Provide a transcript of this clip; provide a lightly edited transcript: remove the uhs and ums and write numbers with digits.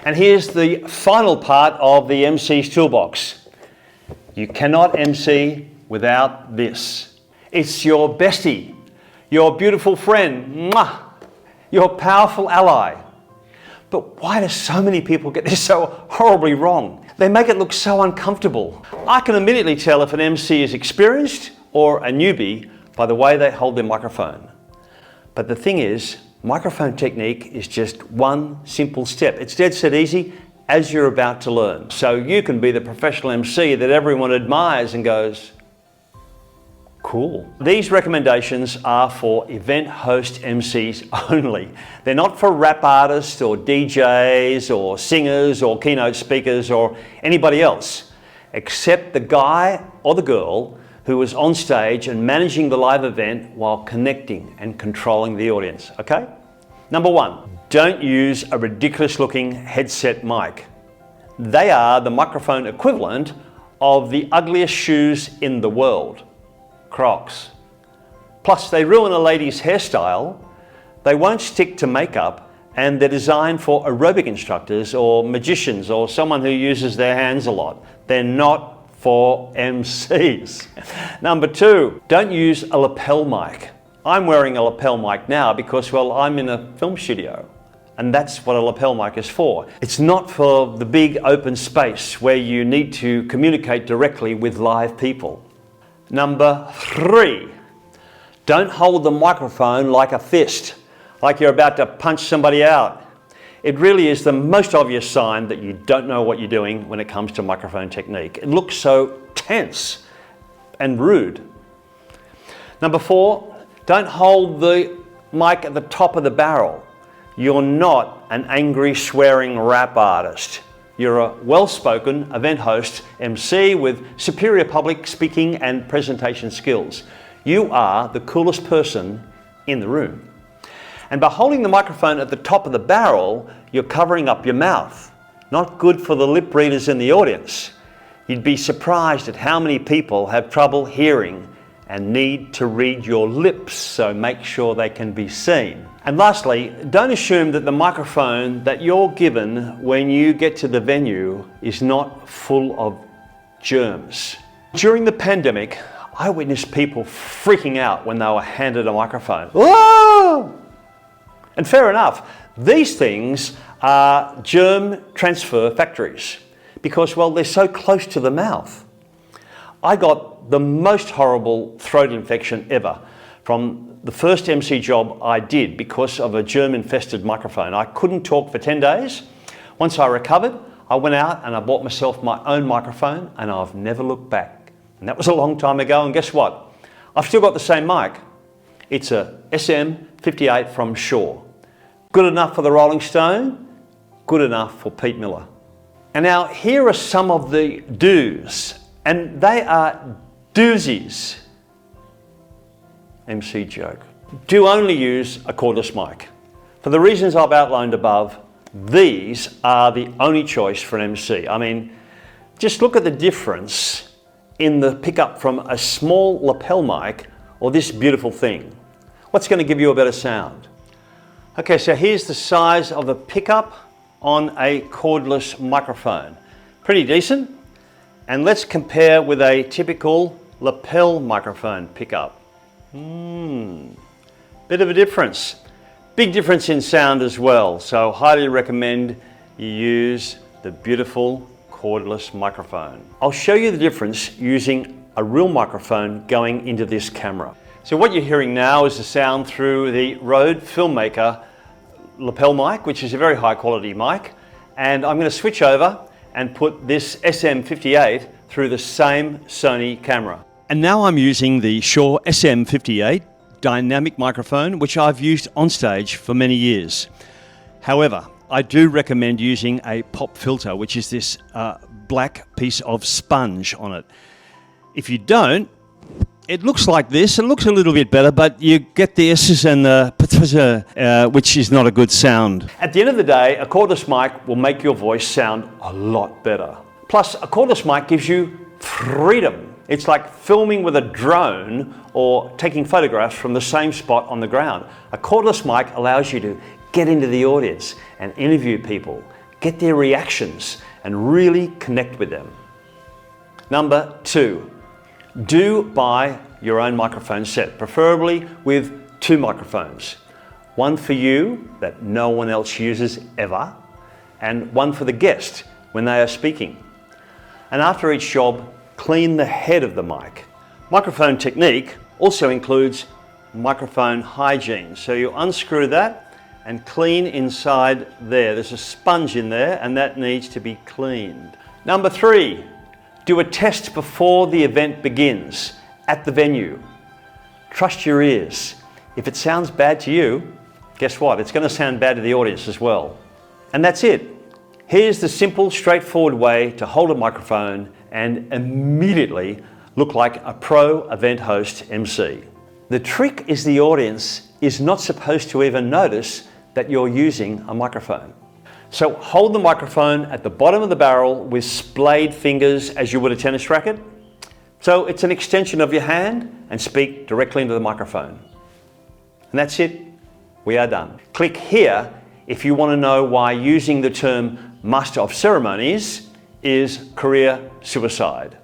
And here's the final part of the MC's toolbox. You cannot MC without this. It's your bestie, your beautiful friend, mwah, your powerful ally. But why do so many people get this so horribly wrong? They make it look so uncomfortable. I can immediately tell if an MC is experienced or a newbie by the way they hold their microphone. But the thing is, microphone technique is just one simple step. It's dead set easy as you're about to learn. So you can be the professional MC that everyone admires and goes, cool. These recommendations are for event host MCs only. They're not for rap artists or DJs or singers or keynote speakers or anybody else, except the guy or the girl who is on stage and managing the live event while connecting and controlling the audience, okay? Number one, don't use a ridiculous looking headset mic. They are the microphone equivalent of the ugliest shoes in the world. Crocs. Plus they ruin a lady's hairstyle, they won't stick to makeup, and they're designed for aerobic instructors or magicians or someone who uses their hands a lot. They're not for MCs. Number two, don't use a lapel mic. I'm wearing a lapel mic now because, well, I'm in a film studio, and that's what a lapel mic is for. It's not for the big open space where you need to communicate directly with live people. Number three, don't hold the microphone like a fist, like you're about to punch somebody out. It really is the most obvious sign that you don't know what you're doing when it comes to microphone technique. It looks so tense and rude. Number four, don't hold the mic at the top of the barrel. You're not an angry, swearing rap artist. You're a well-spoken event host, MC with superior public speaking and presentation skills. You are the coolest person in the room. And by holding the microphone at the top of the barrel, you're covering up your mouth. Not good for the lip readers in the audience. You'd be surprised at how many people have trouble hearing and need to read your lips, so make sure they can be seen. And lastly, don't assume that the microphone that you're given when you get to the venue is not full of germs. During the pandemic, I witnessed people freaking out when they were handed a microphone. Whoa! And fair enough, these things are germ transfer factories because, well, they're so close to the mouth. I got the most horrible throat infection ever from the first MC job I did because of a germ-infested microphone. I couldn't talk for 10 days. Once I recovered, I went out and I bought myself my own microphone, and I've never looked back. And that was a long time ago, and guess what? I've still got the same mic. It's a SM58 from Shure. Good enough for the Rolling Stone, good enough for Pete Miller. And now here are some of the do's, and they are doozies. MC joke. Do only use a cordless mic. For the reasons I've outlined above, these are the only choice for an MC. I mean, just look at the difference in the pickup from a small lapel mic or this beautiful thing. What's going to give you a better sound? Okay, so here's the size of the pickup on a cordless microphone. Pretty decent. And let's compare with a typical lapel microphone pickup. Bit of a difference. Big difference in sound as well. So highly recommend you use the beautiful cordless microphone. I'll show you the difference using a real microphone going into this camera. So what you're hearing now is the sound through the Rode Filmmaker lapel mic, which is a very high quality mic. And I'm going to switch over and put this SM58 through the same Sony camera. And now I'm using the Shure SM58 dynamic microphone, which I've used on stage for many years. However, I do recommend using a pop filter, which is this black piece of sponge on it. If you don't, it looks like this. It looks a little bit better, but you get the S's and the which is not a good sound. At the end of the day, a cordless mic will make your voice sound a lot better. Plus, a cordless mic gives you freedom. It's like filming with a drone or taking photographs from the same spot on the ground. A cordless mic allows you to get into the audience and interview people, Get their reactions and really connect with them. Number 2, do buy your own microphone set, preferably with 2 microphones. One for you that no one else uses ever, and one for the guest when they are speaking. And after each job, clean the head of the mic. Microphone technique also includes microphone hygiene. So you unscrew that and clean inside there. There's a sponge in there and that needs to be cleaned. Number 3, do a test before the event begins at the venue. Trust your ears. If it sounds bad to you, guess what? It's going to sound bad to the audience as well. And that's it. Here's the simple, straightforward way to hold a microphone and immediately look like a pro event host MC. The trick is the audience is not supposed to even notice that you're using a microphone. So hold the microphone at the bottom of the barrel with splayed fingers as you would a tennis racket. So it's an extension of your hand and speak directly into the microphone. And that's it. We are done. Click here if you want to know why using the term Master of Ceremonies is career suicide.